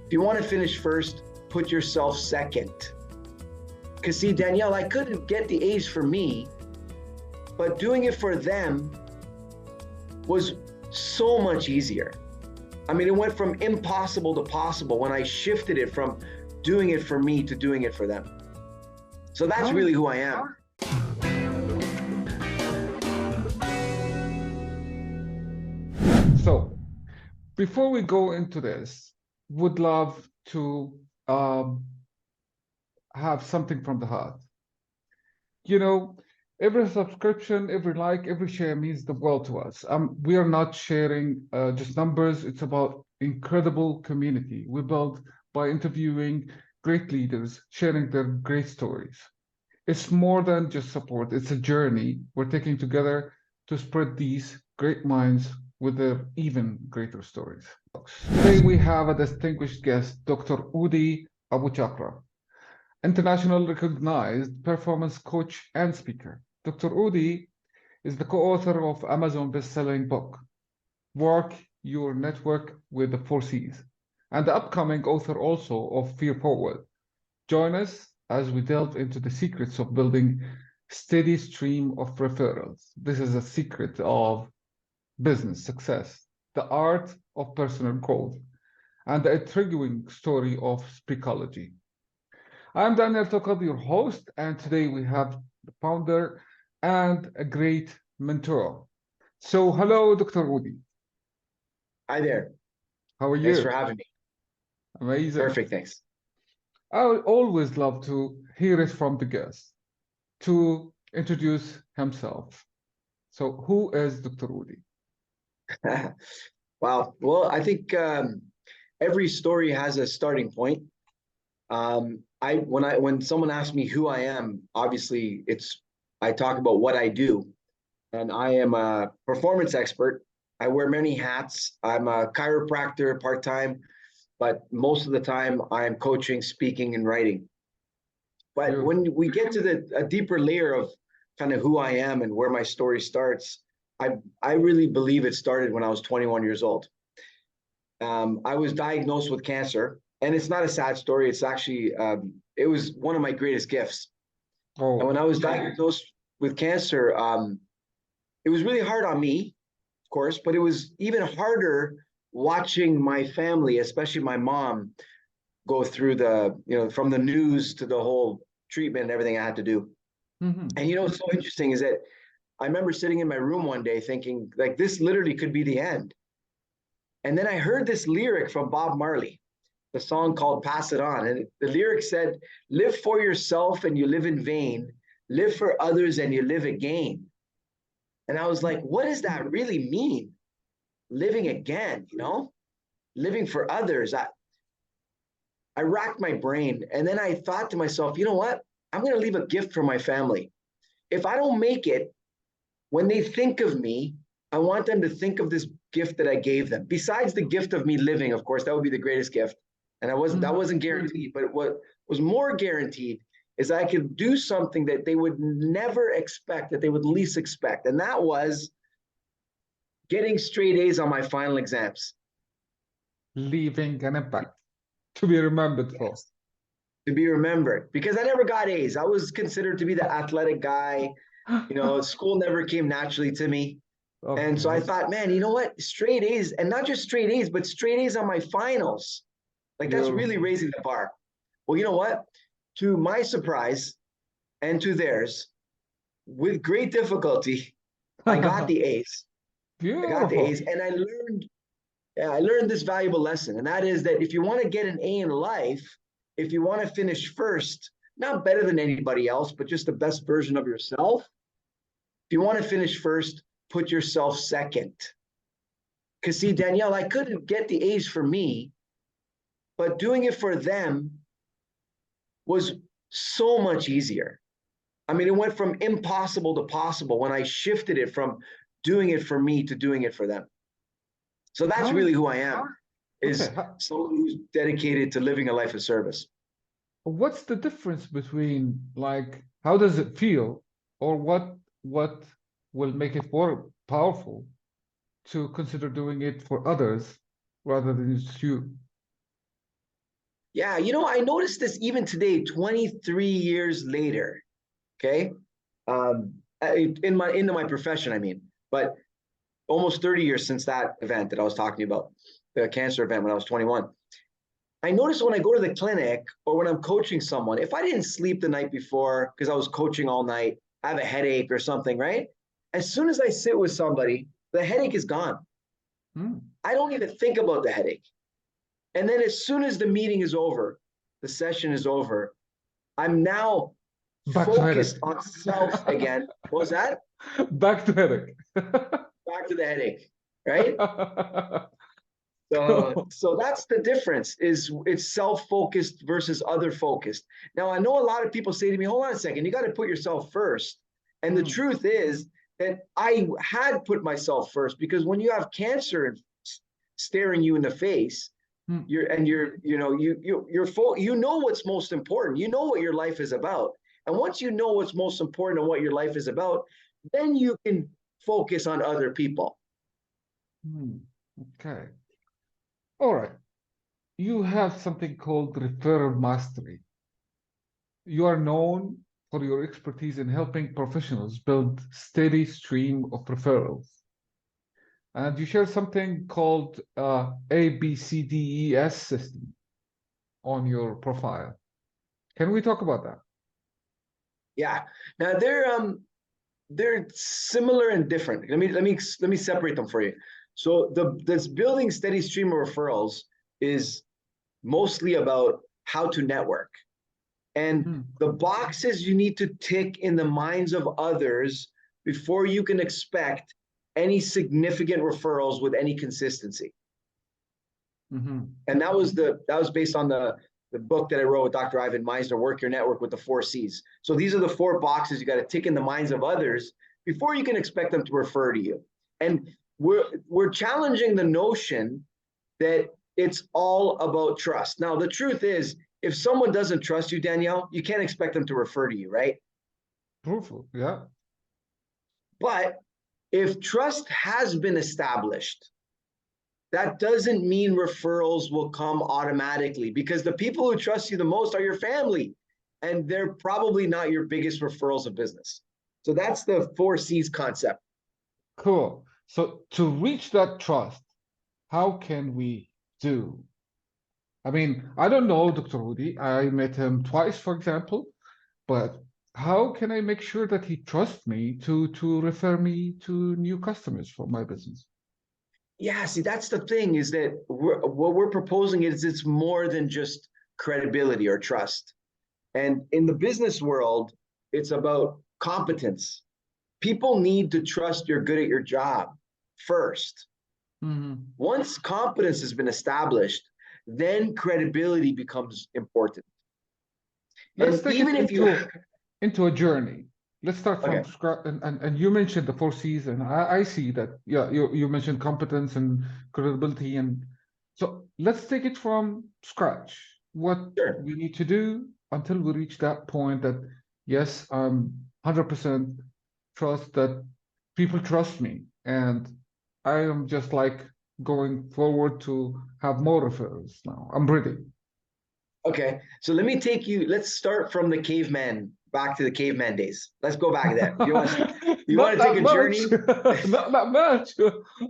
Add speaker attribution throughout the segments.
Speaker 1: If you want to finish first, put yourself second. Because see, Danielle, I couldn't get the A's for me, but doing it for them was so much easier. I mean, it went from impossible to possible when I shifted it from doing it for me to doing it for them. So that's really who I am.
Speaker 2: So before we go into this, would love to have something from the heart. You know, every subscription, every like, every share means the world to us. We are not sharing just numbers. It's about incredible community we build by interviewing great leaders, sharing their great stories. It's more than just support. It's a journey we're taking together to spread these great minds with their even greater stories. Today we have a distinguished guest, Dr. Oudi Abouchacra, international recognized performance coach and speaker. Dr. Oudi is the co-author of Amazon best-selling book, Work Your Network with the 4C's, and the upcoming author also of Fear Forward. Join us as we delve into the secrets of building steady stream of referrals. This is a secret of business success, the art of personal growth, and the intriguing story of Speakology. I'm Daniel Tokod, your host, and today we have the founder and a great mentor. So, hello, Dr. Oudi.
Speaker 1: Hi there.
Speaker 2: How are you?
Speaker 1: Thanks for having me.
Speaker 2: Amazing.
Speaker 1: Perfect, thanks.
Speaker 2: I would always love to hear it from the guest to introduce himself. So, who is Dr. Oudi?
Speaker 1: Wow. Well, I think every story has a starting point. When someone asks me who I am, obviously I talk about what I do, and I am a performance expert. I wear many hats. I'm a chiropractor part-time, but most of the time I'm coaching, speaking, and writing. But when we get to a deeper layer of kind of who I am and where my story starts, I really believe it started when I was 21 years old. I was diagnosed with cancer, and it's not a sad story. It's actually, it was one of my greatest gifts. And when I was diagnosed with cancer, it was really hard on me, of course, but it was even harder watching my family, especially my mom, go through from the news to the whole treatment and everything I had to do. And what's so interesting is that I remember sitting in my room one day thinking, like, this literally could be the end. And then I heard this lyric from Bob Marley, the song called Pass It On. And the lyric said, live for yourself and you live in vain. Live for others and you live again. And I was like, what does that really mean? Living again, living for others. I racked my brain. And then I thought to myself, you know what? I'm going to leave a gift for my family. If I don't make it, when they think of me, I want them to think of this gift that I gave them. Besides the gift of me living, of course, that would be the greatest gift. And that wasn't guaranteed, but what was more guaranteed is I could do something that they would never expect, that they would least expect. And that was getting straight A's on my final exams.
Speaker 2: Leaving an impact to be remembered for.
Speaker 1: To be remembered, because I never got A's. I was considered to be the athletic guy. School never came naturally to me. Okay. And so I thought, man, you know what? Straight A's, and not just straight A's, but straight A's on my finals. Like, that's really raising the bar. Well, you know what? To my surprise and to theirs, with great difficulty, I got the A's.
Speaker 2: Beautiful.
Speaker 1: I got the A's, and I learned this valuable lesson, and that is that if you want to get an A in life, if you want to finish first, not better than anybody else, but just the best version of yourself, if you want to finish first, put yourself second. Because see, Danielle, I couldn't get the A's for me, but doing it for them was so much easier. I mean, it went from impossible to possible when I shifted it from doing it for me to doing it for them. So that's really who I am, is someone who's dedicated to living a life of service.
Speaker 2: What's the difference between, like, how does it feel, or what will make it more powerful to consider doing it for others rather than just you?
Speaker 1: Yeah, I noticed this even today, 23 years later. Okay. Into my profession, I mean, but almost 30 years since that event that I was talking about, the cancer event when I was 21. I notice when I go to the clinic or when I'm coaching someone, if I didn't sleep the night before because I was coaching all night, I have a headache or something, right? As soon as I sit with somebody, the headache is gone. I don't even think about the headache. And then as soon as the meeting is over, the session is over, I'm now
Speaker 2: Back to headache.
Speaker 1: focused on self again. What was that?
Speaker 2: Back to headache.
Speaker 1: Back to the headache, right? So that's the difference, is it's self-focused versus other-focused. Now, I know a lot of people say to me, hold on a second, you got to put yourself first. And the truth is that I had put myself first, because when you have cancer staring you in the face, you know what's most important. You know what your life is about. And once you know what's most important and what your life is about, then you can focus on other people.
Speaker 2: Okay. All right. You have something called referral mastery. You are known for your expertise in helping professionals build steady stream of referrals. And you share something called ABCDES system on your profile. Can we talk about that?
Speaker 1: Yeah. Now they're similar and different. Let me separate them for you. So this building steady stream of referrals is mostly about how to network. And the boxes you need to tick in the minds of others before you can expect any significant referrals with any consistency. And that was based on the book that I wrote with Dr. Ivan Meisner, Work Your Network with the 4C's. So these are the 4 boxes you got to tick in the minds of others before you can expect them to refer to you. And we're challenging the notion that it's all about trust. Now, the truth is, if someone doesn't trust you, Danielle, you can't expect them to refer to you, right?
Speaker 2: Truthful, yeah.
Speaker 1: But if trust has been established, that doesn't mean referrals will come automatically, because the people who trust you the most are your family, and they're probably not your biggest referrals of business. So that's the 4C's concept.
Speaker 2: Cool. So to reach that trust, how can we do? I mean, I don't know Dr. Oudi. I met him twice, for example, but how can I make sure that he trusts me to refer me to new customers for my business?
Speaker 1: Yeah, see, that's the thing, is that what we're proposing is it's more than just credibility or trust. And in the business world, it's about competence. People need to trust you're good at your job first. Once competence has been established, then credibility becomes important.
Speaker 2: Let's
Speaker 1: And
Speaker 2: take
Speaker 1: even
Speaker 2: it
Speaker 1: if
Speaker 2: into a journey. Let's start from scratch. And you mentioned the 4C's, and I see that. Yeah, you mentioned competence and credibility, and so let's take it from scratch. What we need to do until we reach that point that yes, I'm 100% trust that people trust me, and I am just like going forward to have more referrals now. I'm ready.
Speaker 1: Okay, so let's start from the caveman, back to the caveman days. Let's go back there. You want to take a journey?
Speaker 2: Not that much.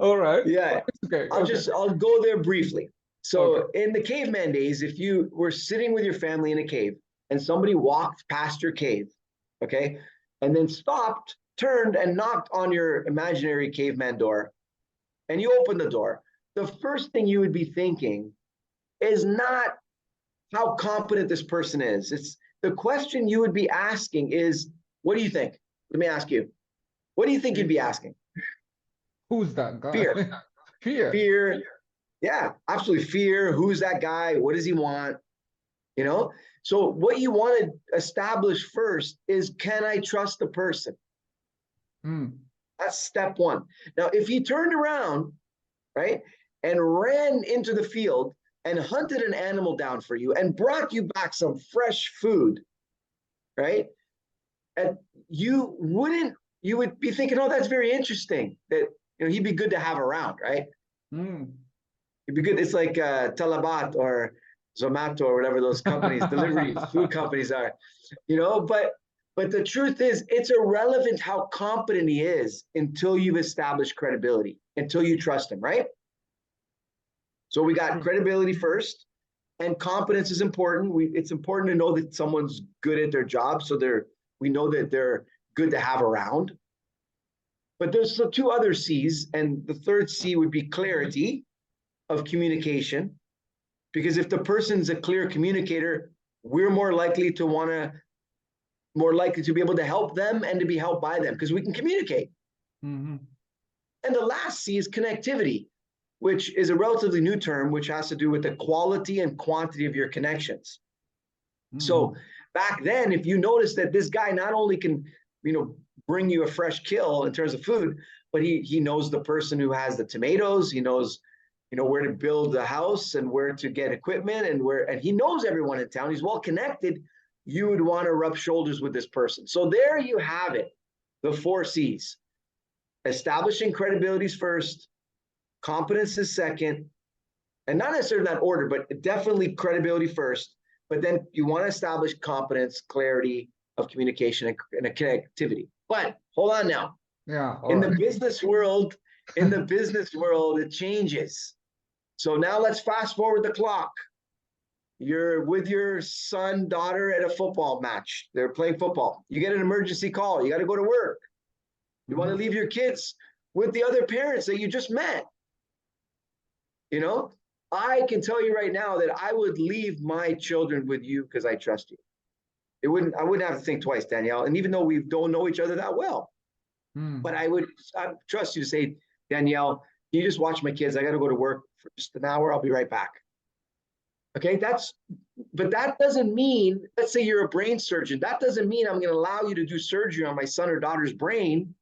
Speaker 2: All right.
Speaker 1: Yeah.
Speaker 2: Okay.
Speaker 1: I'll go there briefly. So in the caveman days, if you were sitting with your family in a cave and somebody walked past your cave, okay, and then stopped, turned, and knocked on your imaginary caveman door, and you open the door, the first thing you would be thinking is not how competent this person is. It's the question you would be asking is, what do you think? Let me ask you. What do you think you'd be asking?
Speaker 2: Who's that guy?
Speaker 1: Fear.
Speaker 2: Fear.
Speaker 1: Fear. Yeah, absolutely. Fear. Who's that guy? What does he want? So what you want to establish first is, can I trust the person? That's step one. Now, if he turned around, right, and ran into the field and hunted an animal down for you and brought you back some fresh food, right? And you would be thinking, oh, that's very interesting, that he'd be good to have around, right? It'd be good. It's like talabat or Zomato or whatever those companies, delivery food companies are, but the truth is it's irrelevant how competent he is until you've established credibility, until you trust him, right? So we got credibility first, and competence is important. It's important to know that someone's good at their job, so we know that they're good to have around. But there's the two other C's, and the third C would be clarity of communication. Because if the person's a clear communicator, we're more likely to be able to help them and to be helped by them because we can communicate.
Speaker 2: Mm-hmm.
Speaker 1: And the last C is connectivity, which is a relatively new term, which has to do with the quality and quantity of your connections. Mm-hmm. So back then, if you notice that this guy not only can, bring you a fresh kill in terms of food, but he knows the person who has the tomatoes, he knows, where to build the house and where to get equipment and he knows everyone in town, he's well connected, you would want to rub shoulders with this person. So there you have it, the 4 C's. Establishing credibility is first, competence is second, and not necessarily in that order, but definitely credibility first. But then you want to establish competence, clarity of communication, and a connectivity. But hold on now.
Speaker 2: Yeah.
Speaker 1: In the business world, it changes. So now let's fast forward the clock. You're with your son, daughter at a football match. They're playing football. You get an emergency call. You got to go to work. You want to leave your kids with the other parents that you just met. I can tell you right now that I would leave my children with you because I trust you. I wouldn't have to think twice, Danielle. And even though we don't know each other that well, but I trust you to say, Danielle, can you just watch my kids? I got to go to work for just an hour. I'll be right back. Okay, but that doesn't mean, let's say you're a brain surgeon. That doesn't mean I'm going to allow you to do surgery on my son or daughter's brain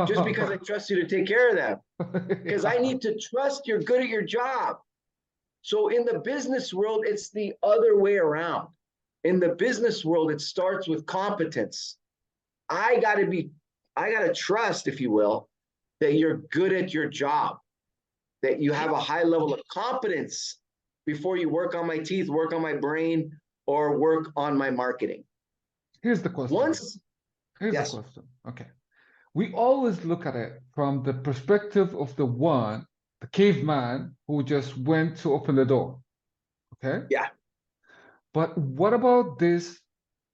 Speaker 1: just because I trust you to take care of them. Because I need to trust you're good at your job. So in the business world, it's the other way around. In the business world, it starts with competence. I got to trust, if you will, that you're good at your job, that you have a high level of competence before you work on my teeth, work on my brain, or work on my marketing.
Speaker 2: Here's the question. Here's the question. Okay. We always look at it from the perspective of the caveman who just went to open the door. Okay?
Speaker 1: Yeah.
Speaker 2: But what about this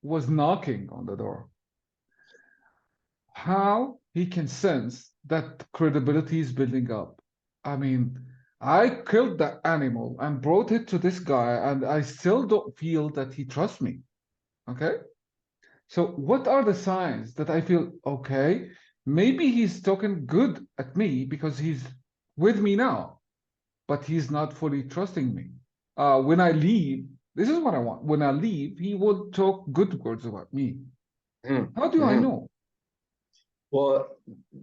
Speaker 2: was knocking on the door? How he can sense that credibility is building up? I mean, I killed that animal and brought it to this guy, and I still don't feel that he trusts me. Okay? So what are the signs that I feel, okay, maybe he's talking good at me because he's with me now, but he's not fully trusting me. When I leave, this is what I want. When I leave, he will talk good words about me. How do I know?
Speaker 1: Well,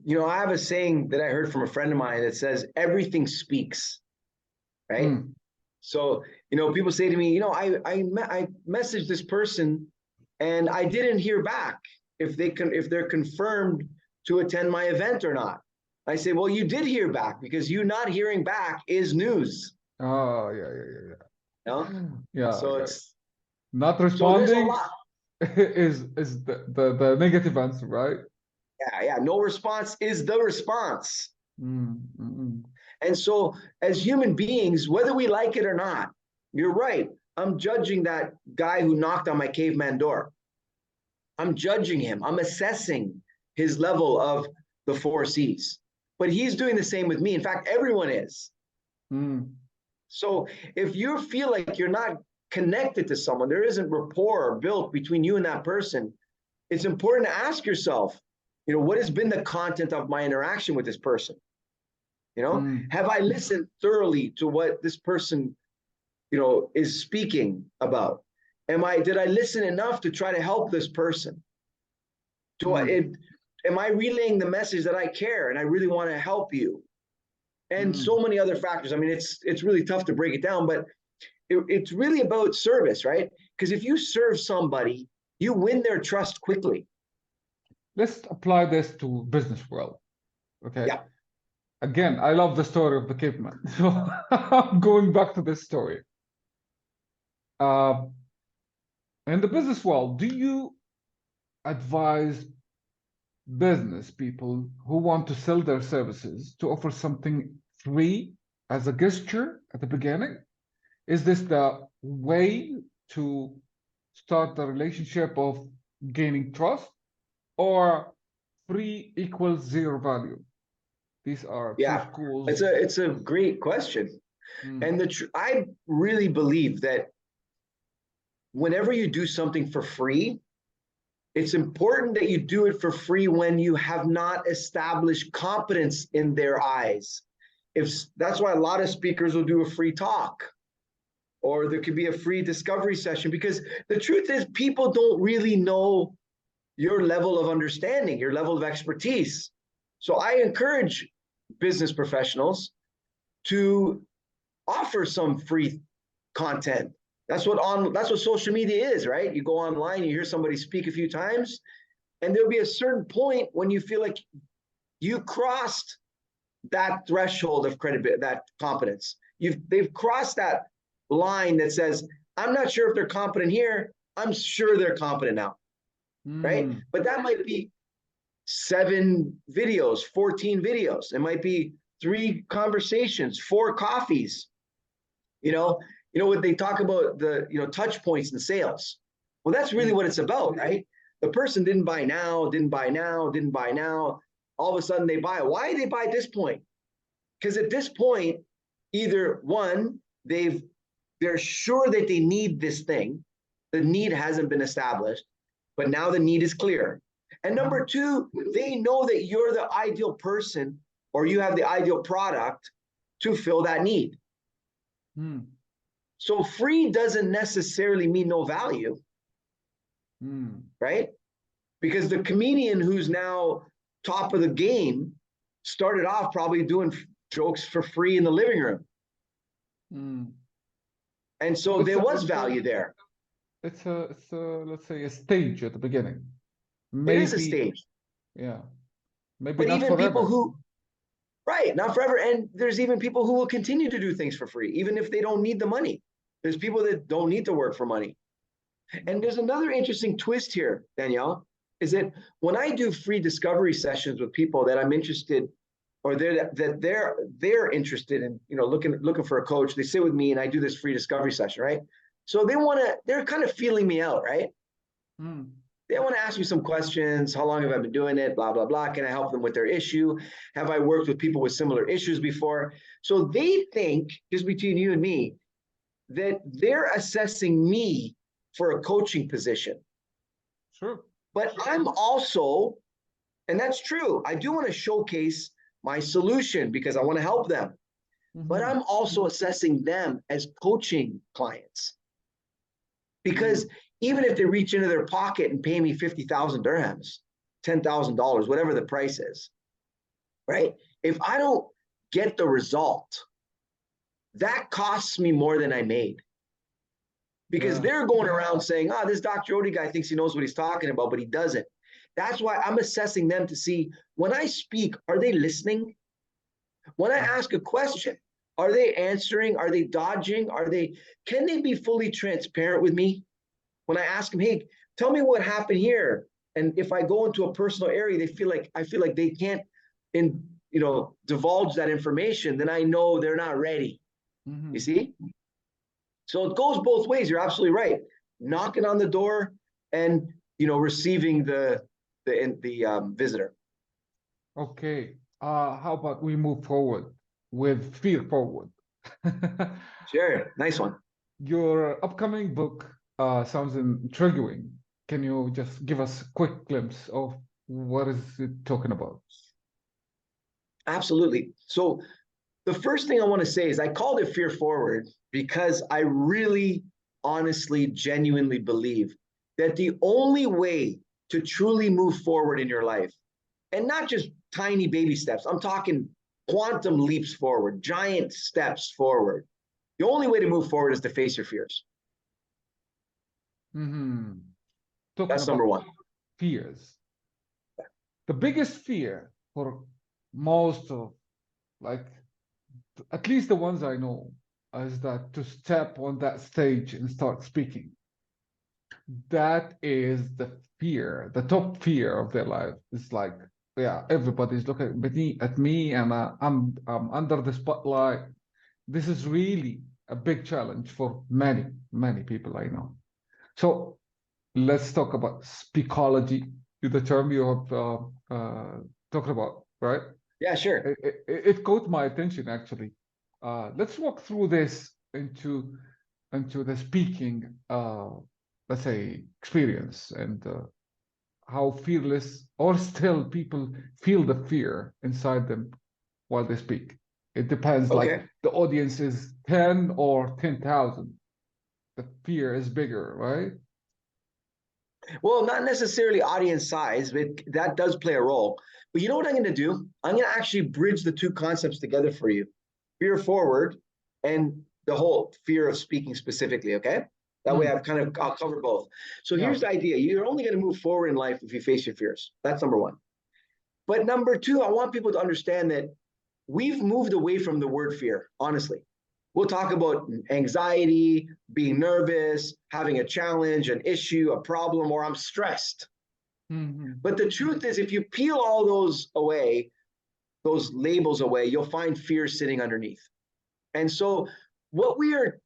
Speaker 1: I have a saying that I heard from a friend of mine that says everything speaks, right? So, people say to me, I messaged this person and I didn't hear back if they're confirmed to attend my event or not. I say, well, you did hear back because you not hearing back is news.
Speaker 2: Oh, yeah. Yeah.
Speaker 1: So it's
Speaker 2: not responding is the negative answer, right?
Speaker 1: Yeah. No response is the response. And so as human beings, whether we like it or not, you're right. I'm judging that guy who knocked on my caveman door. I'm judging him. I'm assessing his level of the 4 C's. But he's doing the same with me. In fact, everyone is. So if you feel like you're not connected to someone, there isn't rapport built between you and that person, it's important to ask yourself, what has been the content of my interaction with this person? Have I listened thoroughly to what this person, is speaking about? Did I listen enough to try to help this person? Am I relaying the message that I care and I really want to help you? And so many other factors. I mean, it's really tough to break it down, but it's really about service, right? Because if you serve somebody, you win their trust quickly.
Speaker 2: Let's apply this to business world. Okay.
Speaker 1: Yeah.
Speaker 2: Again, I love the story of the caveman. So I'm going back to this story. Uh, in the business world, do you advise business people who want to sell their services to offer something free as a gesture at the beginning? Is this the way to start the relationship of gaining trust, or free equals zero value? These are two
Speaker 1: Yeah,
Speaker 2: schools.
Speaker 1: it's a great question. And I really believe that whenever you do something for free, it's important that you do it for free when you have not established competence in their eyes. If that's why a lot of speakers will do a free talk, or there could be a free discovery session, because the truth is people don't really know your level of understanding, your level of expertise. So I encourage business professionals to offer some free content. That's what social media is, right? You go online, you hear somebody speak a few times, and there'll be a certain point when you feel like you crossed that threshold of credibility, that competence. They've crossed that line that says, I'm not sure if they're competent here. I'm sure they're competent now, right? But that might be 7 videos, 14 videos. It might be 3 conversations, 4 coffees. You know what they talk about, the touch points in sales. Well, that's really what it's about, right? The person didn't buy now, didn't buy now, didn't buy now. All of a sudden they buy. Why did they buy at this point? Because at this point, either one, they're sure that they need this thing. The need hasn't been established, but now the need is clear. And number 2, they know that you're the ideal person, or you have the ideal product to fill that need. So free doesn't necessarily mean no value, right? Because the comedian who's now top of the game started off probably doing jokes for free in the living room. And so there was value there.
Speaker 2: It's a let's say a stage at the beginning.
Speaker 1: It is a stage.
Speaker 2: Yeah. Maybe
Speaker 1: but
Speaker 2: not
Speaker 1: even
Speaker 2: forever.
Speaker 1: people who, right, not forever. And there's even people who will continue to do things for free, even if they don't need the money. There's people that don't need to work for money. And there's another interesting twist here, Danielle, is that when I do free discovery sessions with people that I'm interested, or they're interested in, looking for a coach, they sit with me and I do this free discovery session, right? So they're kind of feeling me out, right? They want to ask me some questions. How long have I been doing it? Blah, blah, blah. Can I help them with their issue? Have I worked with people with similar issues before? So they think, just between you and me, that they're assessing me for a coaching position.
Speaker 2: Sure.
Speaker 1: But I'm also, and that's true, I do want to showcase my solution because I want to help them. But I'm also assessing them as coaching clients. Because even if they reach into their pocket and pay me 50,000 dirhams, $10,000, whatever the price is, right? If I don't get the result, that costs me more than I made. Because they're going around saying, this Dr. Oudi guy thinks he knows what he's talking about, but he doesn't. That's why I'm assessing them to see, when I speak, are they listening? When I ask a question, are they answering? Are they dodging? Can they be fully transparent with me? When I ask them, hey, tell me what happened here. And if I go into a personal area, I feel like they can't divulge that information, then I know they're not ready. You see? So it goes both ways. You're absolutely right. Knocking on the door and receiving the visitor.
Speaker 2: Okay. How about we move forward with fear forward?
Speaker 1: Sure. Nice one.
Speaker 2: Your upcoming book sounds intriguing. Can you just give us a quick glimpse of what is it talking about?
Speaker 1: Absolutely. So the first thing I want to say is I called it Fear Forward because I really, honestly, genuinely believe that the only way to truly move forward in your life, and not just tiny baby steps, I'm talking quantum leaps forward, giant steps forward. The only way to move forward is to face your fears. That's number one.
Speaker 2: Fears. The biggest fear for most of, at least the ones I know, is that to step on that stage and start speaking. That is the fear, the top fear of their life. It's like, yeah, everybody's looking at me, and I'm under the spotlight. This is really a big challenge for many, many people I know. So let's talk about Speakology, the term you have talked about, right?
Speaker 1: Yeah, sure.
Speaker 2: It caught my attention actually. Let's walk through this into the speaking, let's say, experience, and how fearless or still people feel the fear inside them while they speak. It depends, like
Speaker 1: Okay.
Speaker 2: the audience is 10 or 10,000. The fear is bigger, right?
Speaker 1: Well, not necessarily audience size, but that does play a role. But you know what I'm going to do? I'm going to actually bridge the two concepts together for you: fear forward and the whole fear of speaking specifically. Okay. That way I'll cover both. So
Speaker 2: Yeah.
Speaker 1: here's the idea: you're only going to move forward in life if you face your fears. That's number one. But number two, I want people to understand that we've moved away from the word fear, honestly. We'll talk about anxiety, being nervous, having a challenge, an issue, a problem, or I'm stressed. But the truth is, if you peel all those away, those labels away, you'll find fear sitting underneath. And so, what we are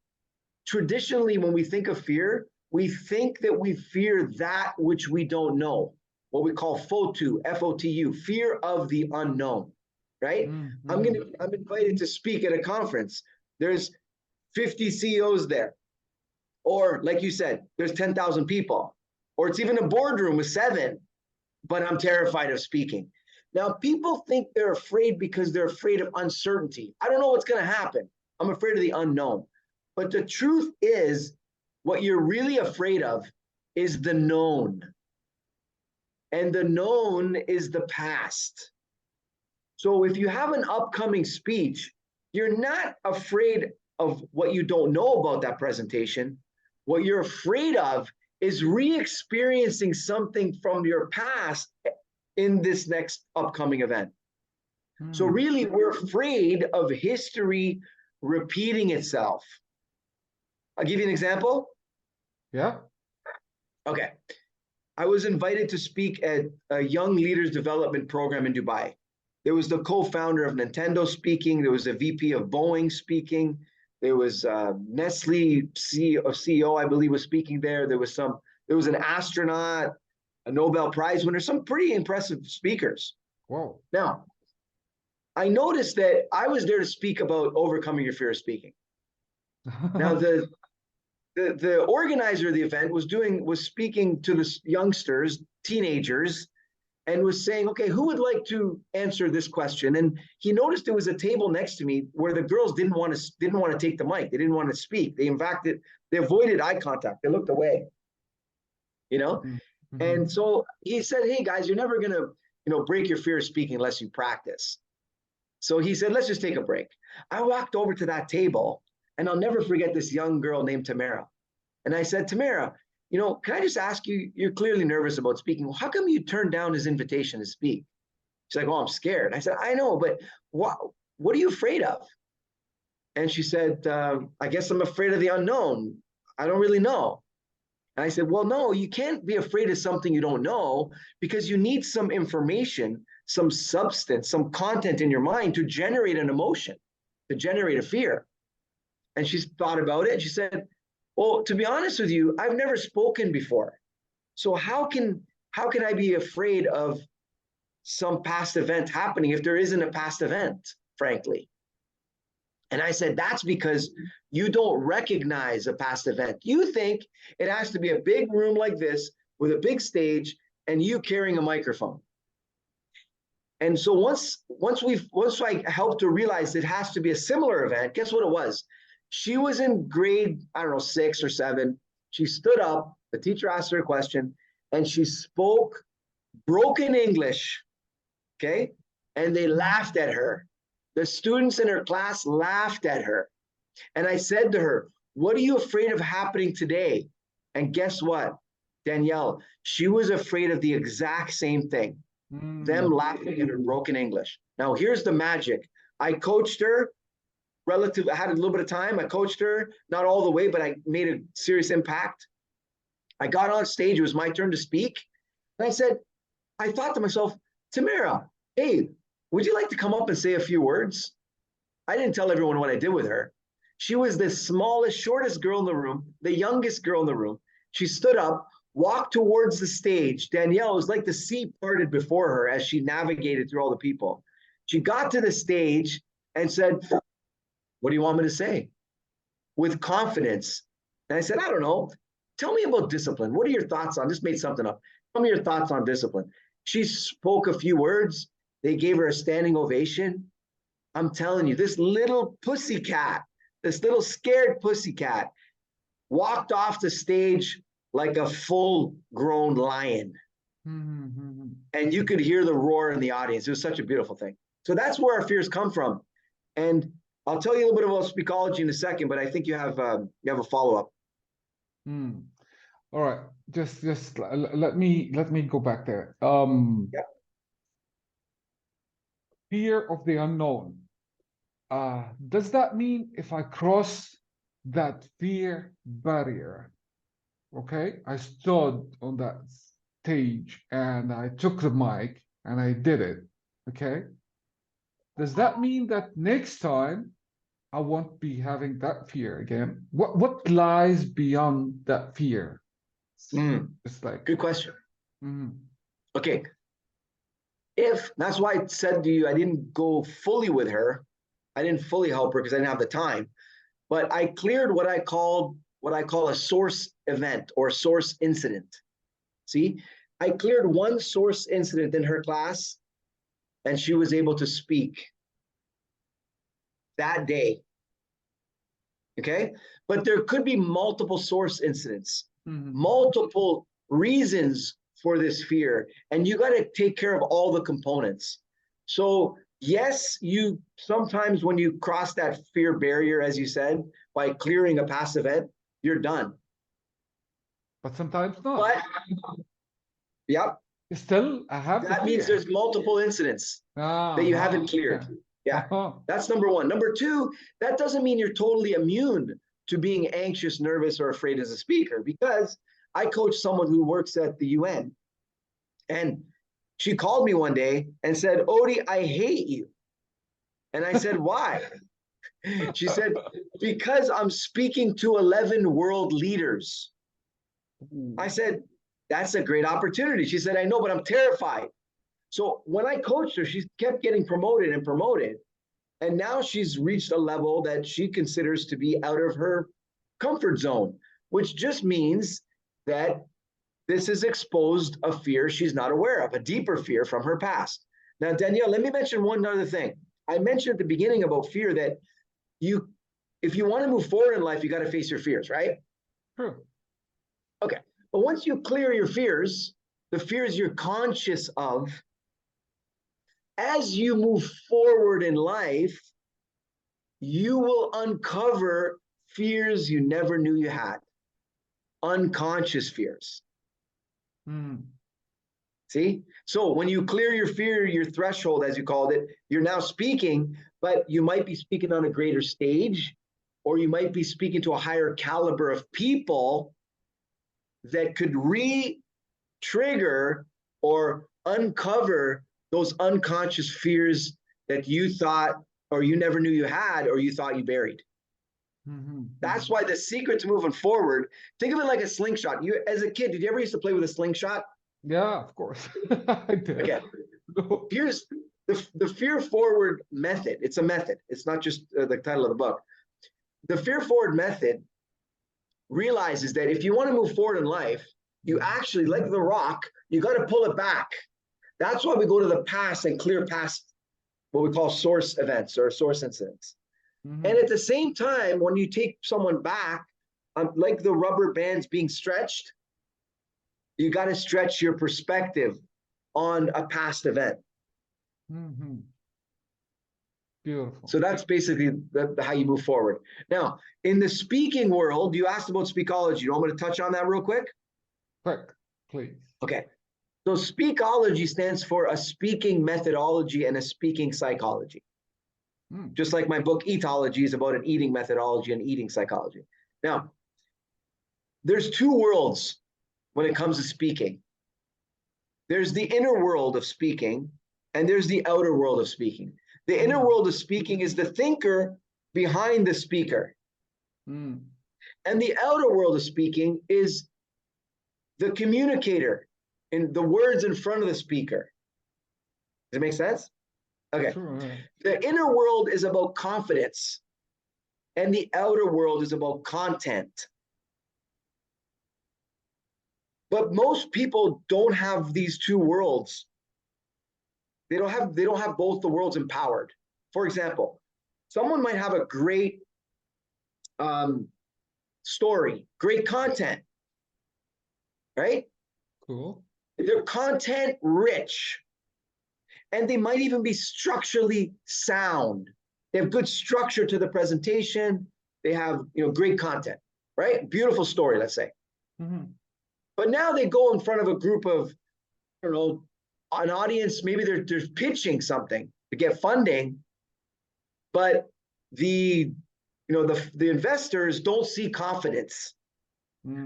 Speaker 1: traditionally, when we think of fear, we think that we fear that which we don't know, what we call FOTU, F-O-T-U, fear of the unknown, right? I'm invited to speak at a conference. There's 50 CEOs there. Or like you said, there's 10,000 people. Or it's even a boardroom with 7, but I'm terrified of speaking. Now, people think they're afraid because they're afraid of uncertainty. I don't know what's going to happen. I'm afraid of the unknown. But the truth is, what you're really afraid of is the known. And the known is the past. So if you have an upcoming speech, you're not afraid of what you don't know about that presentation. What you're afraid of is re-experiencing something from your past in this next upcoming event. So really, we're afraid of history repeating itself. I'll give you an example.
Speaker 2: Yeah.
Speaker 1: Okay. I was invited to speak at a young leaders development program in Dubai. There was the co-founder of Nintendo speaking. There was a VP of Boeing speaking. There was Nestle CEO, I believe, was speaking there. There was an astronaut, a Nobel Prize winner, some pretty impressive speakers.
Speaker 2: Wow.
Speaker 1: Now, I noticed that I was there to speak about overcoming your fear of speaking. Now, the organizer of the event was speaking to the youngsters, teenagers, and was saying, okay, who would like to answer this question? And he noticed there was a table next to me where the girls didn't want to take the mic. They didn't want to speak. They avoided eye contact. They looked away, you know? And so he said, hey guys, you're never gonna, break your fear of speaking unless you practice. So he said, let's just take a break. I walked over to that table, and I'll never forget this young girl named Tamara. And I said, Tamara, can I just ask you, you're clearly nervous about speaking. Well, how come you turned down his invitation to speak? She's like, oh, I'm scared. I said, I know, but what are you afraid of? And she said, I guess I'm afraid of the unknown. I don't really know. And I said, well, no, you can't be afraid of something you don't know, because you need some information, some substance, some content in your mind to generate an emotion, to generate a fear. And she's thought about it. And she said, well, to be honest with you, I've never spoken before. So how can I be afraid of some past event happening if there isn't a past event, frankly? And I said, that's because you don't recognize a past event. You think it has to be a big room like this with a big stage and you carrying a microphone. And so once I helped her realize it has to be a similar event, guess what it was? She was in grade, I don't know, 6 or 7. She stood up, the teacher asked her a question, and she spoke broken English, okay? And they laughed at her. The students in her class laughed at her. And I said to her, what are you afraid of happening today? And guess what, Danielle? She was afraid of the exact same thing, them laughing at her broken English. Now, here's the magic. I coached her relative, I had a little bit of time. I coached her, not all the way, but I made a serious impact. I got on stage. It was my turn to speak. And I thought to myself, Tamara, hey, would you like to come up and say a few words? I didn't tell everyone what I did with her. She was the smallest, shortest girl in the room, the youngest girl in the room. She stood up, walked towards the stage. Danielle, was like the sea parted before her as she navigated through all the people. She got to the stage and said, what do you want me to say? With confidence. And I said, I don't know. Tell me about discipline. What are your thoughts on, just made something up. Tell me your thoughts on discipline. She spoke a few words. They gave her a standing ovation. I'm telling you, this little pussycat, this little scared pussycat walked off the stage like a full-grown lion.
Speaker 2: Mm-hmm.
Speaker 1: And you could hear the roar in the audience. It was such a beautiful thing. So that's where our fears come from. And I'll tell you a little bit about Speakology in a second, but I think you have a follow-up.
Speaker 2: All right, just let me go back there.
Speaker 1: Yeah.
Speaker 2: Fear of the unknown. Does that mean if I cross that fear barrier, okay, I stood on that stage and I took the mic and I did it, okay? Does that mean that next time I won't be having that fear again? What lies beyond that fear? It's like,
Speaker 1: good question.
Speaker 2: mm,
Speaker 1: Okay. That's why I said to you, I didn't go fully with her. I didn't fully help her because I didn't have the time. But I cleared what I call a source event or source incident. See, I cleared one source incident in her class, and she was able to speak that day. Okay, but there could be multiple source incidents, multiple reasons for this fear, and you got to take care of all the components. So yes, you sometimes when you cross that fear barrier, as you said, by clearing a past event, you're done.
Speaker 2: But sometimes not.
Speaker 1: But yep,
Speaker 2: Still, I have
Speaker 1: that means there's multiple incidents that you haven't cleared. Yeah, that's number one. Number two, that doesn't mean you're totally immune to being anxious, nervous, or afraid as a speaker, because I coach someone who works at the UN, and she called me one day and said, Oudi, I hate you. And I said, why? She said, because I'm speaking to 11 world leaders. I said, that's a great opportunity. She said, I know, but I'm terrified. So when I coached her, she kept getting promoted and promoted. And now she's reached a level that she considers to be out of her comfort zone, which just means that this has exposed a fear she's not aware of, a deeper fear from her past. Now, Danielle, let me mention one other thing. I mentioned at the beginning about fear that if you want to move forward in life, you got to face your fears, right?
Speaker 2: True.
Speaker 1: Okay. But once you clear your fears, the fears you're conscious of, as you move forward in life, you will uncover fears you never knew you had, unconscious fears. See? So when you clear your fear, your threshold, as you called it, you're now speaking, but you might be speaking on a greater stage, or you might be speaking to a higher caliber of people that could re-trigger or uncover those unconscious fears that you thought or you never knew you had or you thought you buried. That's why the secret to moving forward, think of it like a slingshot. You, as a kid, did you ever used to play with a slingshot?
Speaker 2: Yeah, of course. I did.
Speaker 1: Okay. Here's the fear forward method. It's a method. It's not just the title of the book. The fear forward method realizes that if you want to move forward in life, you actually, like the rock, you got to pull it back. That's why we go to the past and clear past what we call source events or source incidents. And at the same time, when you take someone back, like the rubber bands being stretched, you got to stretch your perspective on a past event.
Speaker 2: Beautiful.
Speaker 1: So that's basically how you move forward. Now, in the speaking world, you asked about Speakology. You want me to touch on that real quick?
Speaker 2: Quick, please.
Speaker 1: Okay. So Speakology stands for a speaking methodology and a speaking psychology. Just like my book, Etology, is about an eating methodology and eating psychology. Now, there's two worlds when it comes to speaking. There's the inner world of speaking, and there's the outer world of speaking. The inner world of speaking is the thinker behind the speaker. And the outer world of speaking is the communicator in the words in front of the speaker. Does it make sense? Okay.
Speaker 2: Sure.
Speaker 1: The inner world is about confidence, and the outer world is about content. But most people don't have these two worlds. They don't have both the worlds empowered. For example, someone might have a great story, great content, right?
Speaker 2: Cool.
Speaker 1: They're content rich, and they might even be structurally sound. They have good structure to the presentation. They have, great content, right? Beautiful story, let's say. But now they go in front of a group of, I don't know, an audience. Maybe they're pitching something to get funding, but the investors don't see confidence.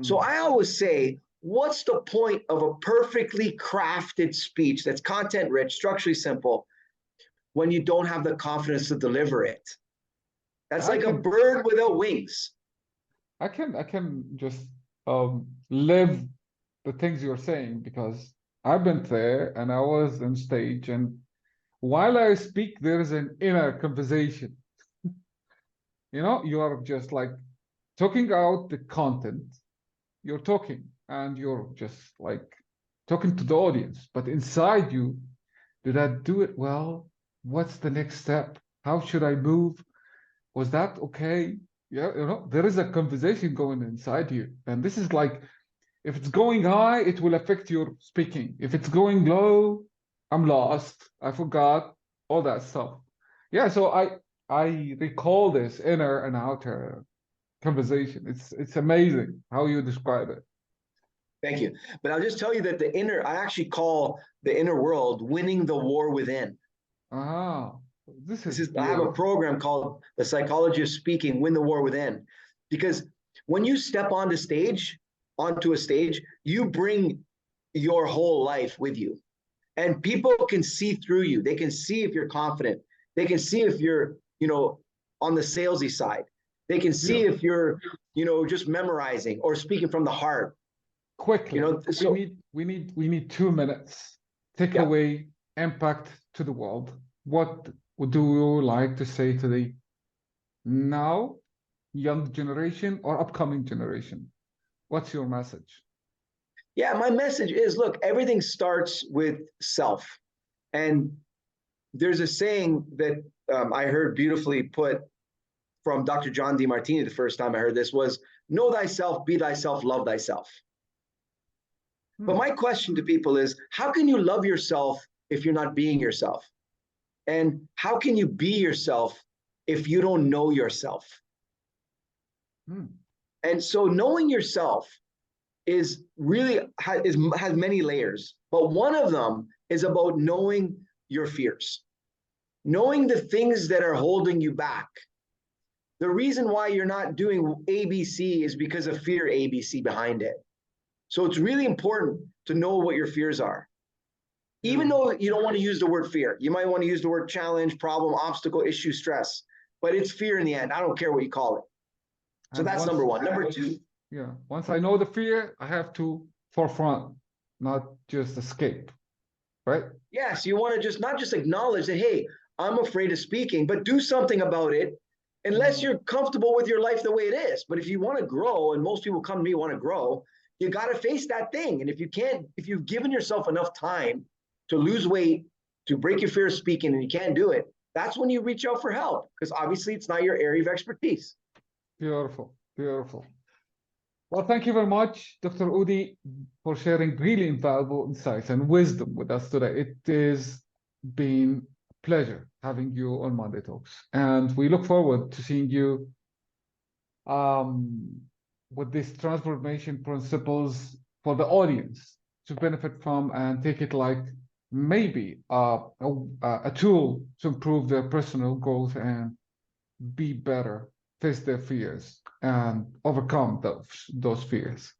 Speaker 1: So I always say, what's the point of a perfectly crafted speech that's content rich, structurally simple, when you don't have the confidence to deliver it? That's like a bird without wings.
Speaker 2: I can just live the things you're saying, because I've been there and I was on stage, and while I speak, there is an inner conversation. You are just like talking out the content. You're talking and you're just like talking to the audience, but inside you, did I do it well? What's the next step? How should I move? Was that okay? Yeah, there is a conversation going inside you. And this is like, if it's going high, it will affect your speaking. If it's going low, I'm lost. I forgot all that stuff. Yeah, so I recall this inner and outer conversation. It's amazing how you describe it.
Speaker 1: Thank you. But I'll just tell you that I actually call the inner world winning the war within. I have a program called The Psychology of Speaking, Win the War Within. Because when you step onto a stage, you bring your whole life with you. And people can see through you. They can see if you're confident. They can see if you're, on the salesy side. They can see if you're, just memorizing or speaking from the heart.
Speaker 2: Quickly, we need 2 minutes. Takeaway, impact to the world. What would you like to say to the now young generation or upcoming generation? What's your message?
Speaker 1: Yeah, my message is, look, everything starts with self. And there's a saying that I heard beautifully put from Dr. John DeMartini the first time I heard this was, know thyself, be thyself, love thyself. But my question to people is, how can you love yourself if you're not being yourself? And how can you be yourself if you don't know yourself? And so knowing yourself is really has many layers, but one of them is about knowing your fears, knowing the things that are holding you back. The reason why you're not doing ABC is because of fear ABC behind it. So it's really important to know what your fears are. Even though you don't want to use the word fear, you might want to use the word challenge, problem, obstacle, issue, stress, but it's fear in the end. I don't care what you call it. So that's number one. Number two.
Speaker 2: Yeah. Once I know the fear, I have to forefront, not just escape, right?
Speaker 1: Yes. You want to not just acknowledge that, hey, I'm afraid of speaking, but do something about it, unless you're comfortable with your life the way it is. But if you want to grow, and most people come to me want to grow, you got to face that thing. And if you've given yourself enough time to lose weight, to break your fear of speaking, and you can't do it, that's when you reach out for help, because obviously it's not your area of expertise.
Speaker 2: Beautiful, beautiful. Well, thank you very much, Dr. Oudi, for sharing really invaluable insights and wisdom with us today. It has been a pleasure having you on Monday Talks, and we look forward to seeing you with these transformation principles for the audience to benefit from and take it like maybe a tool to improve their personal growth and be better, face their fears, and overcome those fears.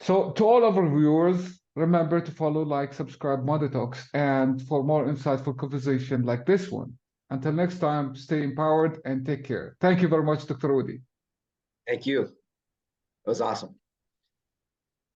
Speaker 2: So to all of our viewers, remember to follow, like, subscribe Monday Talks, and for more insightful conversation like this one. Until next time, stay empowered and take care. Thank you very much, Dr. Oudi.
Speaker 1: Thank you. It was awesome.